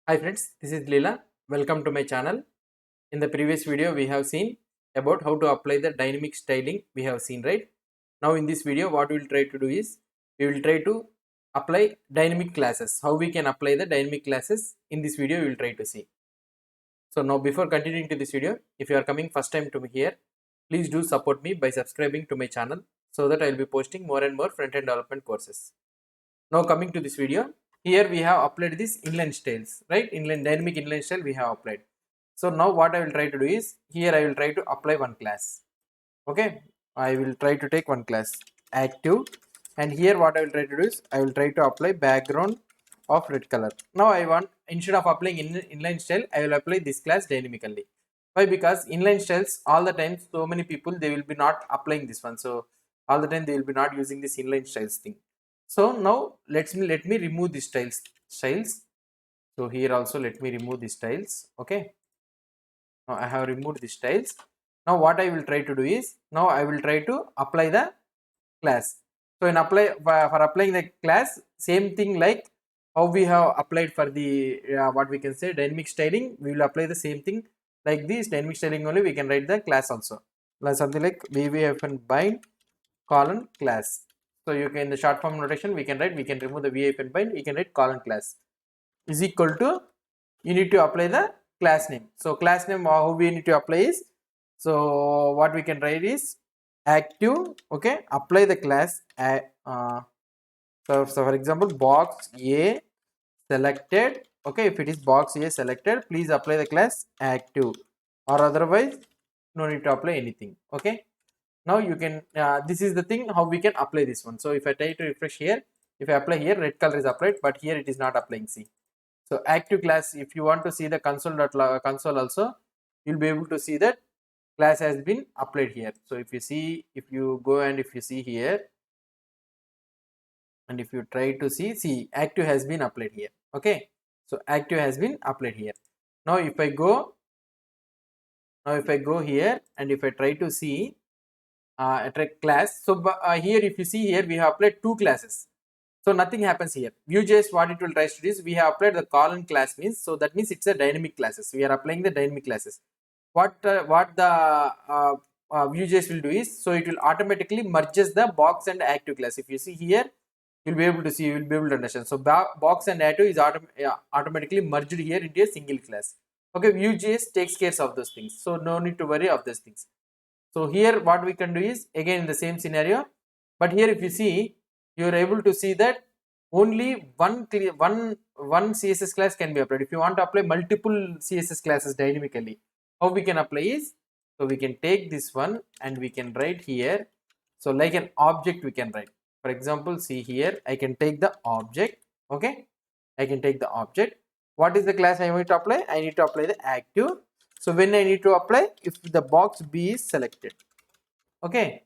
Hi friends, this is Leela. Welcome to my channel. In the previous video we have seen about how to apply the dynamic styling we have seen, right? Now in this video what we will try to do is we will try to apply dynamic classes. How we can apply the dynamic classes in this video we will try to see. So now before continuing to this video, if you are coming first time to me here, please do support me by subscribing to my channel so that I will be posting more and more front-end development courses. Now coming to this video, here we have applied this inline styles, right? Dynamic inline style we have applied. So now what I will try to do is, here I will try to apply one class. Okay, I will try to take one class active, and here what I will try to do is I will try to apply background of red color. Now I want, instead of applying inline style, I will apply this class dynamically. Why? Because inline styles all the time, so many people they will be not applying this one. So all the time they will be not using this inline styles thing. So now let me remove the styles. So here also let me remove the styles. Okay, now I have removed the styles. Now what I will try to do is, now I will try to apply the class. So in for applying the class, same thing like how we have applied for the what we can say dynamic styling, we will apply the same thing like this dynamic styling only. We can write the class also, like something like bind colon class. So you can, in the short form notation we can write, we can remove the bind, we can write colon class is equal to, you need to apply the class name. So class name how we need to apply is, so what we can write is active. Okay, apply the class so for example box A selected. Okay, if it is box A selected, please apply the class active, or otherwise no need to apply anything. Okay, now you can this is the thing how we can apply this one. So if I try to refresh here, if I apply here, red color is applied, but here it is not applying. See, so active class, if you want to see the console also, you'll be able to see that class has been applied here. So if you see, if you go and if you see here, and if you try to see active has been applied here. Okay, so active has been applied here. Now if I go, here and if I try to see attract class, so here if you see here, we have applied two classes. So nothing happens here. Vuejs, what it will try to do is, we have applied the colon class means, so that means it's a dynamic classes. We are applying the dynamic classes. What the Vuejs will do is, so it will automatically merges the box and active class. If you see here, you'll be able to see, you will be able to understand. So box and active is automatically merged here into a single class. Okay, Vuejs takes care of those things, so no need to worry of those things. So here what we can do is, again in the same scenario, but here if you see, you are able to see that only one CSS class can be applied. If you want to apply multiple CSS classes dynamically, how we can apply is, so we can take this one and we can write here, so like an object we can write. For example, see here, I can take the object. Okay, I can take the object. What is the class I want to apply? I need to apply the active. So when I need to apply, if the box B is selected. Okay,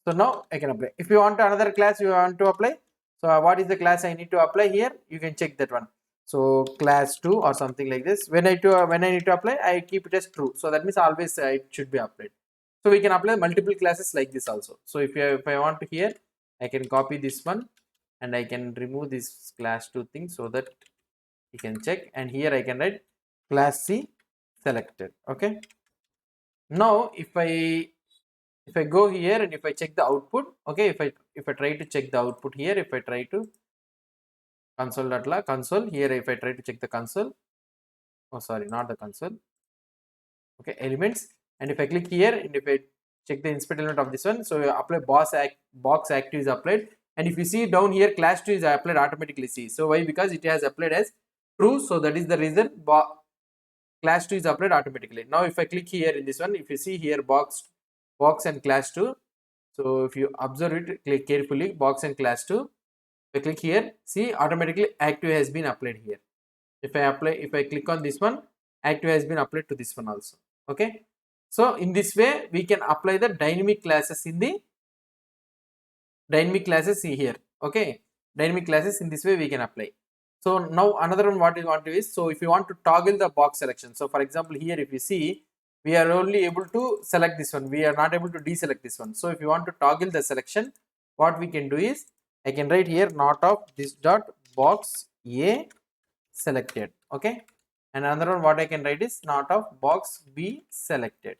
so now I can apply. If you want another class you want to apply, so what is the class I need to apply here? You can check that one. So class 2 or something like this. When I need to apply, I keep it as true. So that means always it should be applied. So we can apply multiple classes like this also. So if I want to here, I can copy this one and I can remove this class 2 thing so that you can check, and here I can write class C selected. Okay, now if I go here and if I check the output, okay, if I try to check the output here, if I try to console here, if I try to check the console, oh sorry, not the console, okay, elements, and if I click here and if I check the inspect element of this one, so apply box active is applied, and if you see down here, class 2 is applied automatically. See, so why? Because it has applied as true, so that is the reason class 2 is applied automatically. Now if I click here in this one, if you see here box and class 2, so if you observe it, click carefully, box and class 2, if I click here, see automatically active has been applied here. If I click on this one, active has been applied to this one also. Okay, so in this way we can apply the dynamic classes in the see here. Okay, dynamic classes in this way we can apply. So now another one what we want to is, so if you want to toggle the box selection, so for example here if you see, we are only able to select this one, we are not able to deselect this one. So if you want to toggle the selection, what we can do is, I can write here not of this dot box A selected. Okay, and another one what I can write is not of box B selected,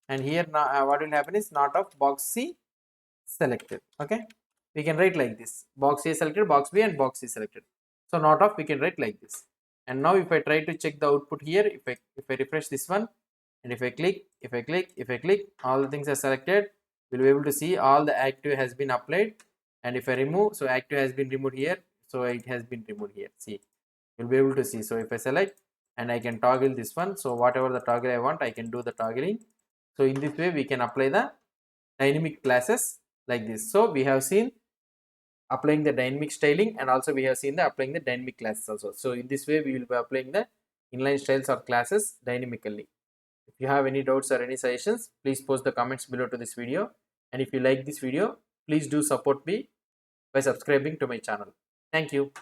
and here now what will happen is not of box C selected. Okay, we can write like this: box A selected, box B, and box C selected. So not of we can write like this. And now if I try to check the output here, if I refresh this one, and if I click, all the things are selected, we'll be able to see all the active has been applied. And if I remove, so active has been removed here, so it has been removed here. See, you'll be able to see. So if I select and I can toggle this one, so whatever the toggle I want, I can do the toggling. So in this way we can apply the dynamic classes like this. So we have seen applying the dynamic styling, and also we have seen the applying the dynamic classes also. So in this way we will be applying the inline styles or classes dynamically. If you have any doubts or any suggestions, please post the comments below to this video. And if you like this video, please do support me by subscribing to my channel. Thank you.